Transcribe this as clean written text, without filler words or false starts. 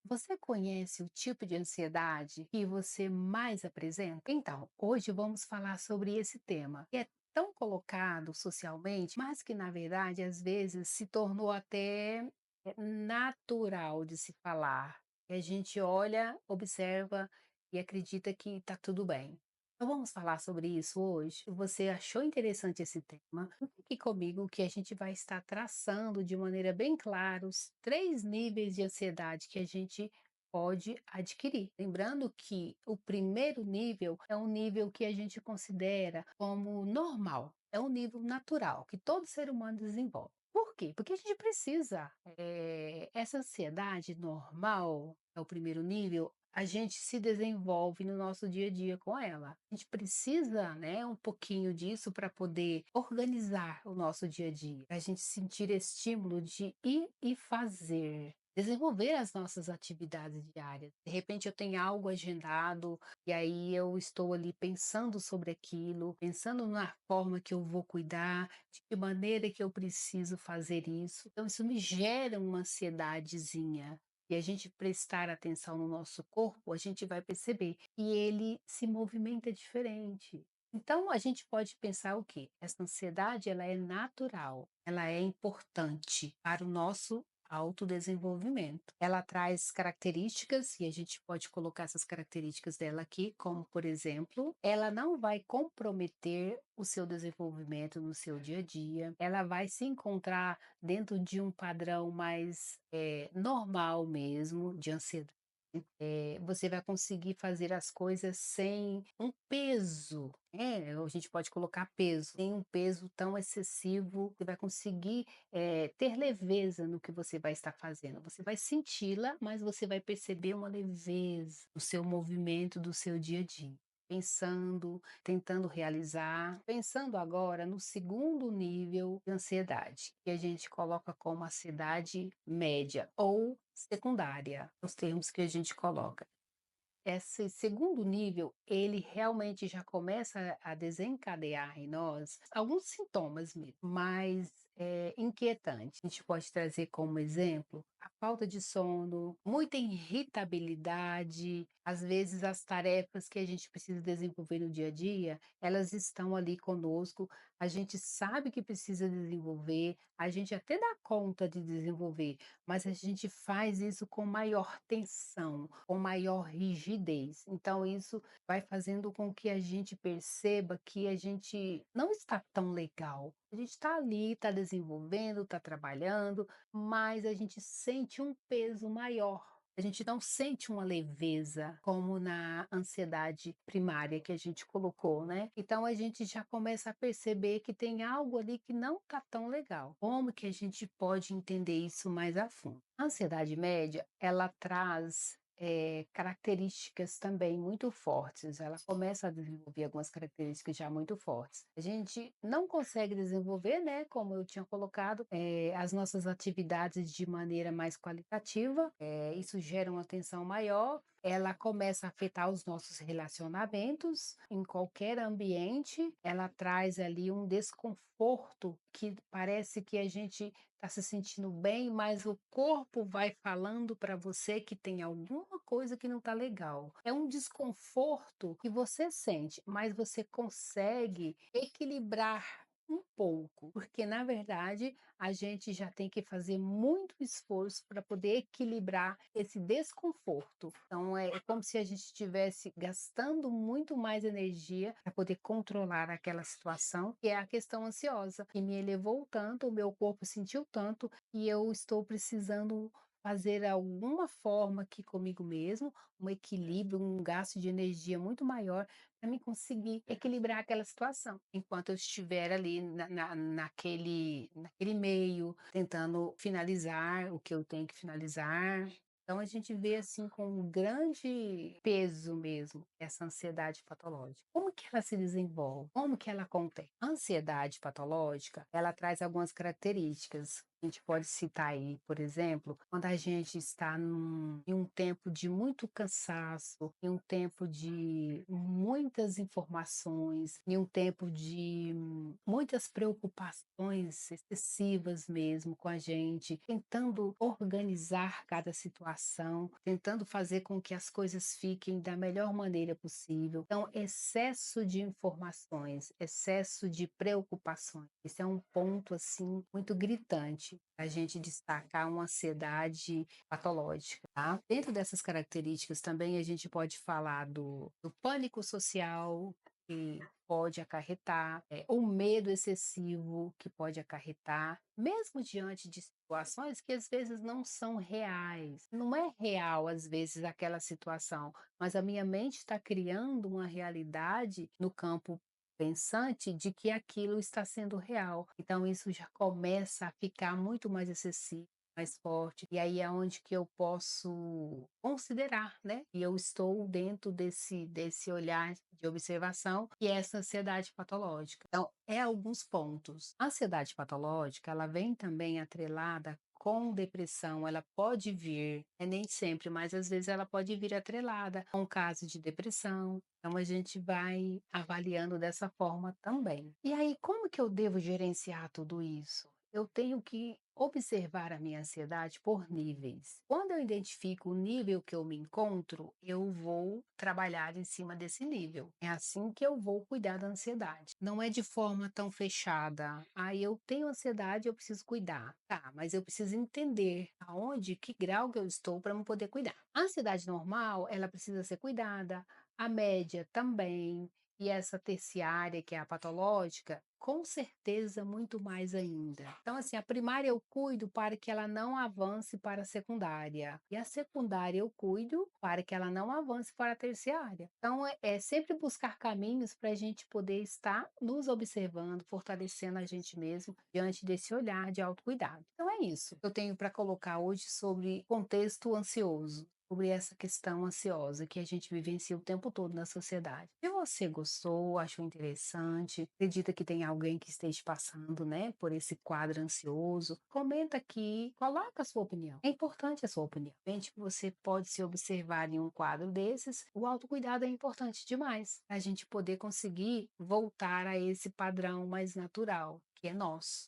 Você conhece o tipo de ansiedade que você mais apresenta? Então, hoje vamos falar sobre esse tema, que é tão colocado socialmente, mas que na verdade às vezes se tornou até natural de se falar. E a gente olha, observa e acredita que está tudo bem. Então vamos falar sobre isso hoje? Você achou interessante esse tema? Fique aqui comigo que a gente vai estar traçando de maneira bem clara os 3 níveis de ansiedade que a gente pode adquirir. Lembrando que o primeiro nível é um nível que a gente considera como normal, é um nível natural que todo ser humano desenvolve. Por quê? Porque a gente precisa, essa ansiedade normal, é o primeiro nível, a gente se desenvolve no nosso dia a dia com ela. A gente precisa, né, um pouquinho disso para poder organizar o nosso dia a dia, para a gente sentir estímulo de ir e fazer. Desenvolver as nossas atividades diárias. De repente eu tenho algo agendado e aí eu estou ali pensando sobre aquilo, pensando na forma que eu vou cuidar, de que maneira que eu preciso fazer isso. Então isso me gera uma ansiedadezinha. E a gente prestar atenção no nosso corpo, a gente vai perceber que ele se movimenta diferente. Então a gente pode pensar o quê? Essa ansiedade ela é natural, ela é importante para o nosso autodesenvolvimento. Ela traz características, e a gente pode colocar essas características dela aqui, como por exemplo, ela não vai comprometer o seu desenvolvimento no seu dia a dia, ela vai se encontrar dentro de um padrão mais normal mesmo, de ansiedade. Você vai conseguir fazer as coisas sem um peso, a gente pode colocar peso, sem um peso tão excessivo, você vai conseguir ter leveza no que você vai estar fazendo. Você vai senti-la, mas você vai perceber uma leveza no seu movimento do seu dia a dia. Pensando, tentando realizar, pensando agora no segundo nível de ansiedade, que a gente coloca como ansiedade média ou secundária, os termos que a gente coloca. Esse segundo nível, ele realmente já começa a desencadear em nós alguns sintomas mesmo, mais inquietantes. A gente pode trazer como exemplo a falta de sono, muita irritabilidade, às vezes as tarefas que a gente precisa desenvolver no dia a dia, elas estão ali conosco, a gente sabe que precisa desenvolver, a gente até dá conta de desenvolver, mas a gente faz isso com maior tensão, com maior rigidez. Então isso vai fazendo com que a gente perceba que a gente não está tão legal. A gente está ali, está desenvolvendo, está trabalhando, mas a gente sente um peso maior. A gente não sente uma leveza como na ansiedade primária que a gente colocou, né? Então a gente já começa a perceber que tem algo ali que não está tão legal. Como que a gente pode entender isso mais a fundo? A ansiedade média, ela traz características também muito fortes. Ela começa a desenvolver algumas características já muito fortes. A gente não consegue desenvolver, né, como eu tinha colocado, as nossas atividades de maneira mais qualitativa. Isso gera uma tensão maior. Ela começa a afetar os nossos relacionamentos em qualquer ambiente. Ela traz ali um desconforto que parece que a gente está se sentindo bem, mas o corpo vai falando para você que tem alguma coisa que não está legal. É um desconforto que você sente, mas você consegue equilibrar um pouco, porque na verdade a gente já tem que fazer muito esforço para poder equilibrar esse desconforto. Então é como se a gente estivesse gastando muito mais energia para poder controlar aquela situação, que é a questão ansiosa, que me elevou tanto, o meu corpo sentiu tanto, e eu estou precisando fazer alguma forma aqui comigo mesmo, um equilíbrio, um gasto de energia muito maior para me conseguir equilibrar aquela situação, enquanto eu estiver ali naquele meio, tentando finalizar o que eu tenho que finalizar. Então a gente vê assim com um grande peso mesmo essa ansiedade patológica. Como que ela se desenvolve? Como que ela acontece? A ansiedade patológica, ela traz algumas características A gente pode citar aí, por exemplo, quando a gente está em um tempo de muito cansaço, em um tempo de muitas informações, em um tempo de muitas preocupações excessivas mesmo com a gente, tentando organizar cada situação, tentando fazer com que as coisas fiquem da melhor maneira possível. Então, excesso de informações, excesso de preocupações, esse é um ponto assim muito gritante. A gente destacar uma ansiedade patológica, tá? Dentro dessas características também a gente pode falar do pânico social, que pode acarretar, o medo excessivo que pode acarretar, mesmo diante de situações que às vezes não são reais. Não é real, às vezes, aquela situação, mas a minha mente está criando uma realidade no campo pensante de que aquilo está sendo real. Então isso já começa a ficar muito mais excessivo, mais forte, e aí é onde que eu posso considerar, né, e eu estou dentro desse olhar de observação, que é essa ansiedade patológica. Então, é alguns pontos. A ansiedade patológica, ela vem também atrelada com depressão, ela pode vir, nem sempre, mas às vezes ela pode vir atrelada com um caso de depressão. Então a gente vai avaliando dessa forma também. E aí, como que eu devo gerenciar tudo isso? Eu tenho que observar a minha ansiedade por níveis. Quando eu identifico o nível que eu me encontro, eu vou trabalhar em cima desse nível. É assim que eu vou cuidar da ansiedade. Não é de forma tão fechada. Aí eu tenho ansiedade, eu preciso cuidar. Tá, mas eu preciso entender aonde, que grau que eu estou para me poder cuidar. A ansiedade normal, ela precisa ser cuidada, a média também, e essa terciária, que é a patológica, com certeza muito mais ainda. Então, assim, a primária eu cuido para que ela não avance para a secundária, e a secundária eu cuido para que ela não avance para a terciária. Então, é sempre buscar caminhos para a gente poder estar nos observando, fortalecendo a gente mesmo diante desse olhar de autocuidado. Então, é isso que eu tenho para colocar hoje sobre contexto ansioso, sobre essa questão ansiosa que a gente vivencia o tempo todo na sociedade. Se você gostou, achou interessante, acredita que tem alguém que esteja passando, né, por esse quadro ansioso, comenta aqui, coloca a sua opinião. É importante a sua opinião. Gente, você pode se observar em um quadro desses, o autocuidado é importante demais, a gente poder conseguir voltar a esse padrão mais natural, que é nosso.